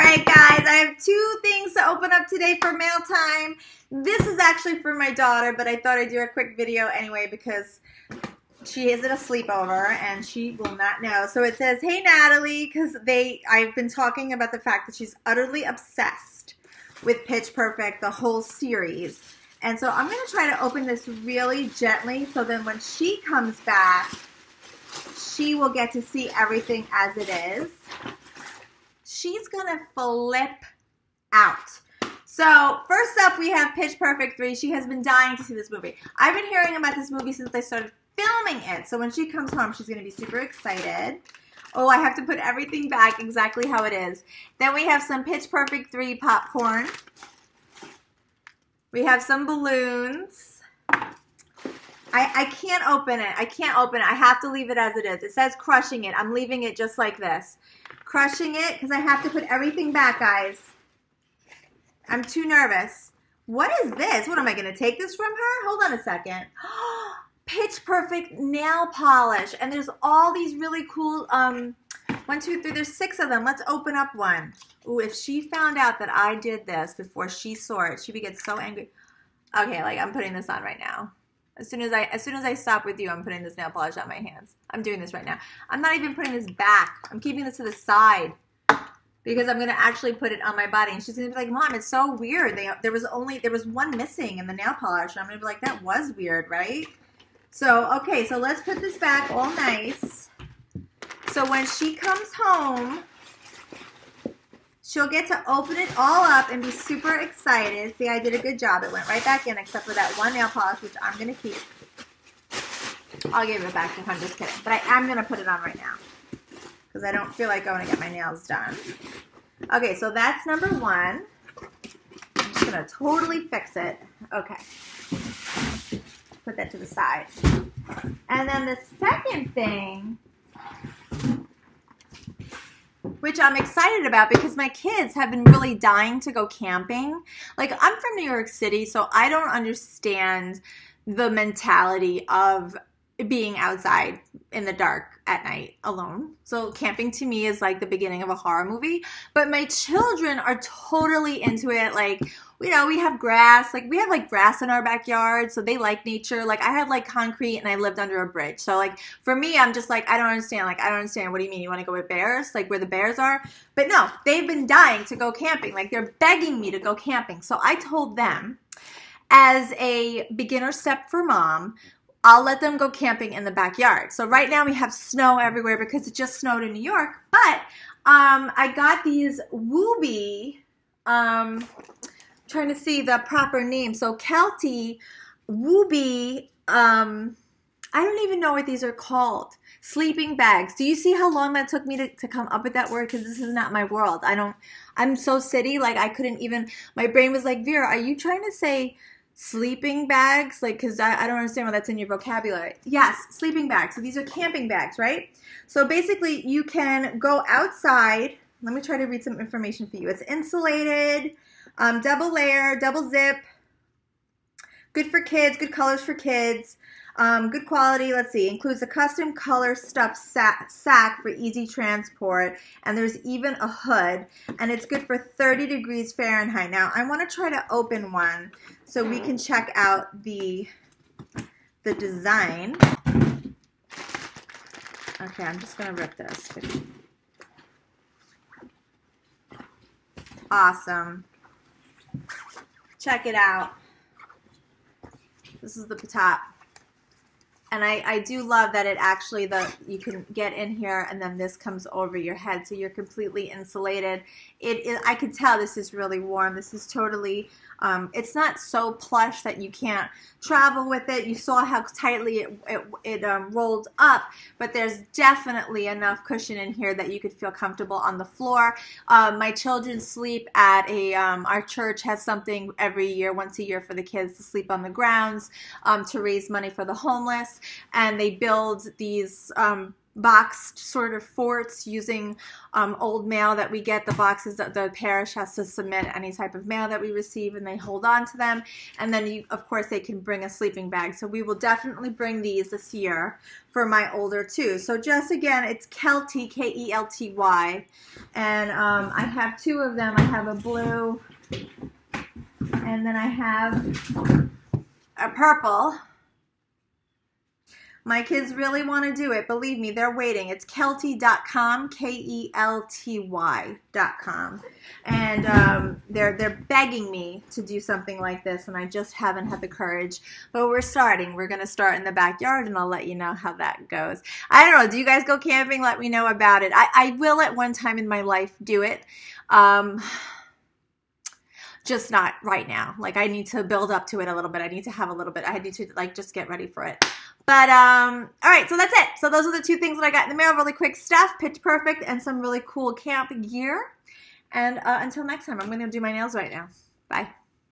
right, guys, I have two things to open up today for mail time. This is actually for my daughter, but I thought I'd do a quick video anyway because she is at a sleepover and she will not know. So it says, hey, Natalie, because I've been talking about the fact that she's utterly obsessed with Pitch Perfect, the whole series. And so I'm going to try to open this really gently so then when she comes back, she will get to see everything as it is. She's going to flip out. So first up, we have Pitch Perfect 3. She has been dying to see this movie. I've been hearing about this movie since I started filming it. So when she comes home, she's going to be super excited. Oh, I have to put everything back exactly how it is. Then we have some Pitch Perfect 3 popcorn. We have some balloons. I can't open it. I can't open it. I have to leave it as it is. It says crushing it. I'm leaving it just like this. Crushing it because I have to put everything back, guys. I'm too nervous. What is this? What, am I going to take this from her? Hold on a second. Pitch Perfect nail polish. And there's all these really cool, 1, 2, 3, there's 6 of them. Let's open up one. Ooh, if she found out that I did this before she saw it, she would get so angry. Okay, like I'm putting this on right now. As soon as I stop with you, I'm putting this nail polish on my hands. I'm doing this right now. I'm not even putting this back. I'm keeping this to the side because I'm going to actually put it on my body. And she's going to be like, Mom, it's so weird. There was one missing in the nail polish. And I'm going to be like, that was weird, right? So, okay, so let's put this back all nice. So when she comes home, she'll get to open it all up and be super excited. See, I did a good job. It went right back in except for that one nail polish, which I'm going to keep. I'll give it back to her. I'm just kidding. But I am going to put it on right now because I don't feel like going to get my nails done. Okay, so that's number 1. I'm just going to totally fix it. Okay. Put that to the side. And then the second thing, which I'm excited about because my kids have been really dying to go camping. Like, I'm from New York City, so I don't understand the mentality of being outside in the dark at night alone. So camping to me is like the beginning of a horror movie. But my children are totally into it. Like, you know, we have grass. Like, we have like grass in our backyard, so they like nature. Like, I had like concrete and I lived under a bridge. So like for me, I'm just like, I don't understand. Like, I don't understand. What do you mean? You want to go with bears? Like where the bears are? But no, they've been dying to go camping. Like, they're begging me to go camping. So I told them, as a beginner step for Mom, I'll let them go camping in the backyard. So right now we have snow everywhere because it just snowed in New York. But I got these Wooby, trying to see the proper name. So Kelty, Wooby, I don't even know what these are called. Sleeping bags. Do you see how long that took me to come up with that word? Because this is not my world. I'm so city, like I couldn't even, my brain was like, Vera, are you trying to say sleeping bags? Like, because I don't understand why that's in your vocabulary. Yes, sleeping bags. So these are camping bags, right? So basically you can go outside. Let me try to read some information for you. It's insulated, double layer, double zip, good for kids, good colors for kids, good quality. Let's see, includes a custom color stuffed sack for easy transport, and there's even a hood, and it's good for 30 degrees Fahrenheit. Now, I want to try to open one so we can check out the design. Okay, I'm just going to rip this. Awesome. Check it out. This is the top. And I do love that it actually, you can get in here and then this comes over your head, so you're completely insulated. I could tell this is really warm. This is totally, it's not so plush that you can't travel with it. You saw how tightly it rolled up, but there's definitely enough cushion in here that you could feel comfortable on the floor. My children sleep at our church has something every year, once a year, for the kids to sleep on the grounds to raise money for the homeless. And they build these boxed sort of forts using old mail that we get. The boxes that the parish has to submit any type of mail that we receive, and they hold on to them. And then, of course, they can bring a sleeping bag. So we will definitely bring these this year for my older two. So just again, it's Kelty, K-E-L-T-Y. And I have two of them. I have a blue, and then I have a purple. My kids really want to do it. Believe me, they're waiting. It's Kelty.com, Kelty.com. And they're begging me to do something like this, and I just haven't had the courage. But we're starting. We're going to start in the backyard, and I'll let you know how that goes. I don't know. Do you guys go camping? Let me know about it. I will at one time in my life do it. Just not right now. Like, I need to build up to it a little bit. I need to have a little bit. I need to, like, just get ready for it. But, all right, so that's it. So those are the two things that I got in the mail. Really quick stuff, Pitch Perfect, and some really cool camp gear. And until next time, I'm going to do my nails right now. Bye.